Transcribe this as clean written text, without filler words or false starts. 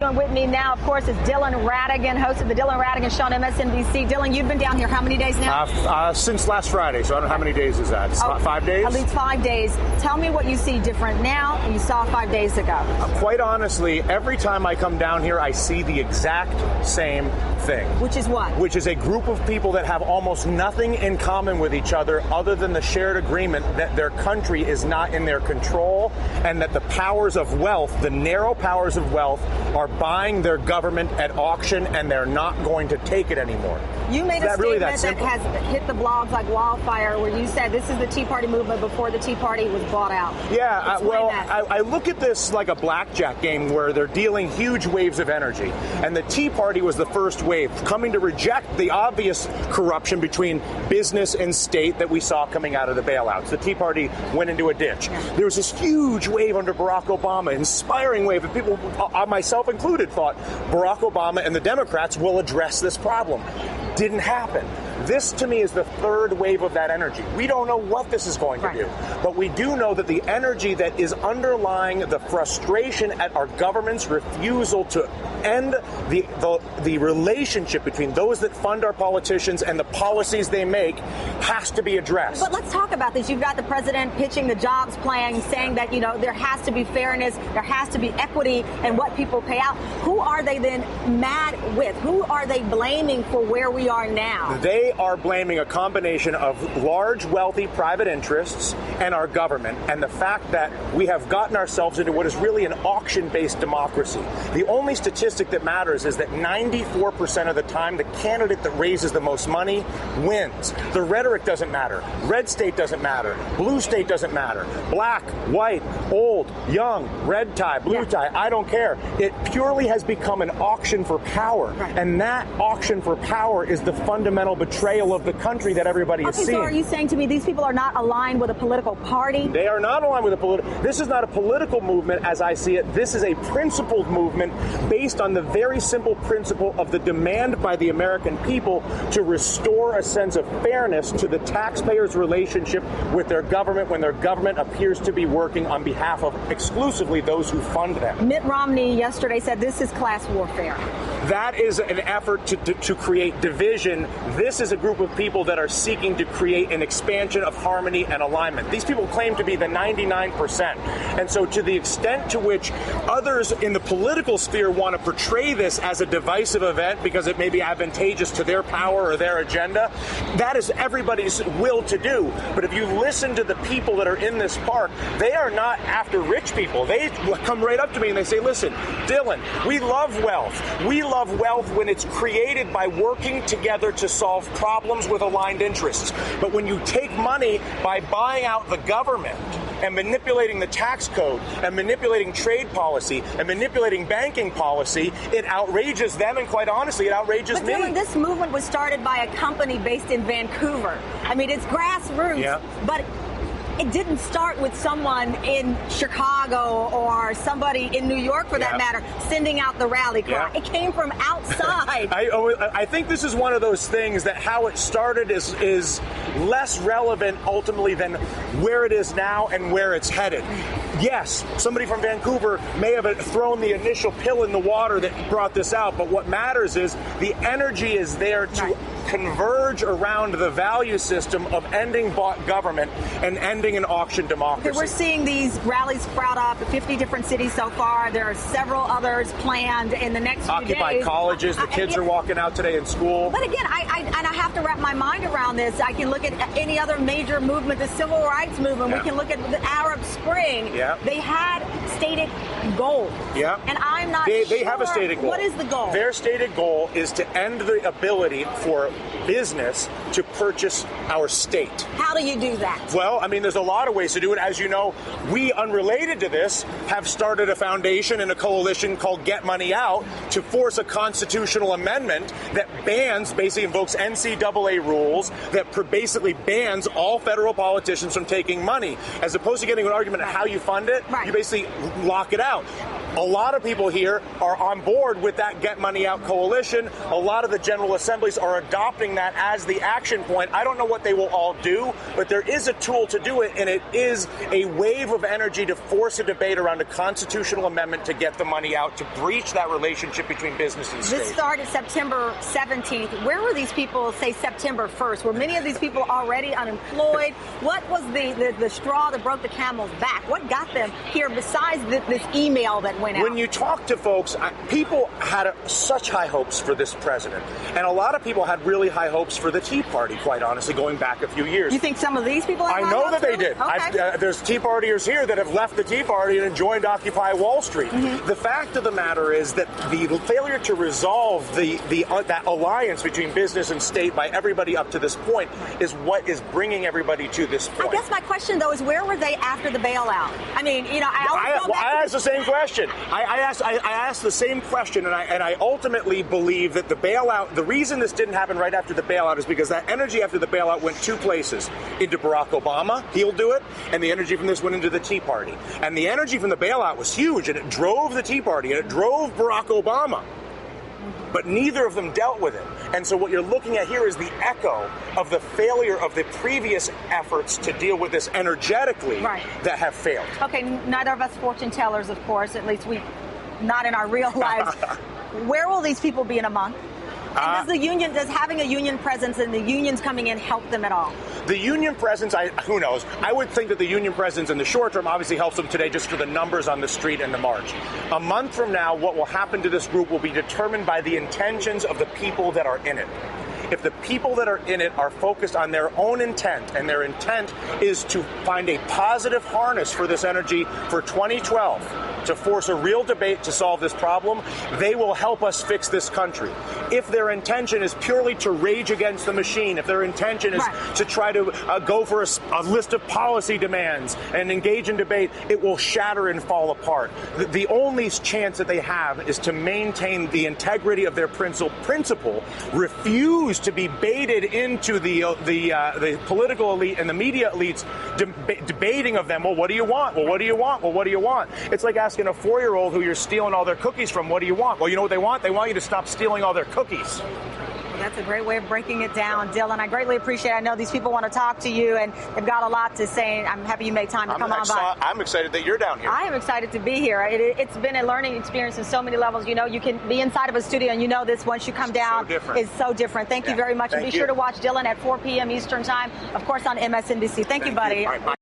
With me now, of course, is Dylan Ratigan, host of the Dylan Ratigan Show on MSNBC. Dylan, you've been down here how many days now? Since last Friday, so I don't know how many days is that. 5 days? At least 5 days. Tell me what you see different now than you saw 5 days ago. Quite honestly, every time I come down here, I see the exact same thing. Which is what? Which is a group of people that have almost nothing in common with each other than the shared agreement that their country is not in their control and that the powers of wealth, the narrow powers of wealth, are buying their government at auction and they're not going to take it anymore. You made a statement that has hit the blogs like wildfire where you said this is the Tea Party movement before the Tea Party was bought out. Yeah, I look at this like a blackjack game where they're dealing huge waves of energy. And the Tea Party was the first wave, coming to reject the obvious corruption between business and state that we saw coming out of the bailouts. The Tea Party went into a ditch. There was this huge wave under Barack Obama, inspiring wave, and people, myself included, thought Barack Obama and the Democrats will address this problem. Didn't happen. This, to me, is the third wave of that energy. We don't know what this is going to do, but we do know that the energy that is underlying the frustration at our government's refusal to end the relationship between those that fund our politicians and the policies they make has to be addressed. But let's talk about this. You've got the president pitching the jobs plan, saying that, there has to be fairness, there has to be equity in what people pay out. Who are they then mad with? Who are they blaming for where we are now? They are blaming a combination of large, wealthy private interests and our government, and the fact that we have gotten ourselves into what is really an auction-based democracy. The only statistic that matters is that 94% of the time, the candidate that raises the most money wins. The rhetoric doesn't matter. Red state doesn't matter. Blue state doesn't matter. Black, white, old, young, red tie, blue tie, I don't care. It purely has become an auction for power, and that auction for power is the fundamental betrayal of the country that everybody is seeing. So are you saying to me these people are not aligned with a political party? They are not aligned with a political. This is not a political movement as I see it. This is a principled movement based on the very simple principle of the demand by the American people to restore a sense of fairness to the taxpayers' relationship with their government when their government appears to be working on behalf of exclusively those who fund them. Mitt Romney yesterday said this is class warfare. That is an effort to create division. This is a group of people that are seeking to create an expansion of harmony and alignment. These people claim to be the 99%. And so to the extent to which others in the political sphere want to portray this as a divisive event because it may be advantageous to their power or their agenda, that is everybody's will to do. But if you listen to the people that are in this park, they are not after rich people. They come right up to me and they say, listen, Dylan, we love wealth. We love wealth when it's created by working together to solve problems with aligned interests. But when you take money by buying out the government and manipulating the tax code and manipulating trade policy and manipulating banking policy, it outrages them, and quite honestly, it outrages me. But Dylan, this movement was started by a company based in Vancouver. I mean, it's grassroots, but it didn't start with someone in Chicago or somebody in New York, for that matter, sending out the rally cry. It came from outside. I think this is one of those things that how it started is less relevant ultimately than where it is now and where it's headed. Yes, somebody from Vancouver may have thrown the initial pill in the water that brought this out, but what matters is the energy is there to converge around the value system of ending bought government and ending an auction democracy. We're seeing these rallies sprout up in 50 different cities so far. There are several others planned in the next few days. Occupied colleges, the kids are walking out today in school. But again, I have to wrap my mind around this. I can look at any other major movement, the civil rights movement. We can look at the Arab Spring. They had stated goals. And I'm not sure. They have a stated goal. What is the goal? Their stated goal is to end the ability for business to purchase our state. How do you do that? Well, I mean, there's a lot of ways to do it. As you know, we, unrelated to this, have started a foundation and a coalition called Get Money Out to force a constitutional amendment that bans, basically invokes NCAA rules that basically bans all federal politicians from taking money. As opposed to getting an argument on how you fund it, you basically lock it out. A lot of people here are on board with that Get Money Out coalition. A lot of the General Assemblies are adopting that as the action point. I don't know what they will all do, but there is a tool to do it, and it is a wave of energy to force a debate around a constitutional amendment to get the money out, to breach that relationship between business and state. This started September 17th. Where were these people, say, September 1st? Were many of these people already unemployed? What was the straw that broke the camel's back? What got them here besides this email that went out? When you talk to folks, people had such high hopes for this president. And a lot of people had really high hopes for the Tea Party, quite honestly, going back a few years. You think some of these people have I know that they really? did. Okay. There's Tea Partiers here that have left the Tea Party and joined Occupy Wall Street. Mm-hmm. The fact of the matter is that the failure to resolve that alliance between business and state by everybody up to this point is what is bringing everybody to this point. I guess my question, though, is where were they after the bailout? I mean, I asked the same question. I asked the same question, and I ultimately believe that the bailout, the reason this didn't happen right after the bailout is because that energy after the bailout went two places. Into Barack Obama, he'll do it, and the energy from this went into the Tea Party. And the energy from the bailout was huge, and it drove the Tea Party, and it drove Barack Obama. But neither of them dealt with it. And so what you're looking at here is the echo of the failure of the previous efforts to deal with this energetically that have failed. Okay, neither of us fortune tellers, of course, at least not in our real lives. Where will these people be in a month? And does having a union presence and the unions coming in help them at all? The union presence, who knows? I would think that the union presence in the short term obviously helps them today just for the numbers on the street and the march. A month from now, what will happen to this group will be determined by the intentions of the people that are in it. If the people that are in it are focused on their own intent, and their intent is to find a positive harness for this energy for 2012, to force a real debate to solve this problem, they will help us fix this country. If their intention is purely to rage against the machine, if their intention is to try to go for a list of policy demands and engage in debate, it will shatter and fall apart. The only chance that they have is to maintain the integrity of their principle, refuse to be baited into the political elite and the media elites debating of them. Well, what do you want? Well, what do you want? Well, what do you want? It's like asking a 4-year-old who you're stealing all their cookies from, what do you want? Well, you know what they want? They want you to stop stealing all their cookies. That's a great way of breaking it down, Dylan. I greatly appreciate it. I know these people want to talk to you, and they've got a lot to say. I'm happy you made time to come on by. I'm excited that you're down here. I am excited to be here. It's been a learning experience in so many levels. You know, you can be inside of a studio, and you know this once you come down. It's so different. Thank you very much. And be sure to watch Dylan at 4 p.m. Eastern Time, of course, on MSNBC. Thank you, buddy.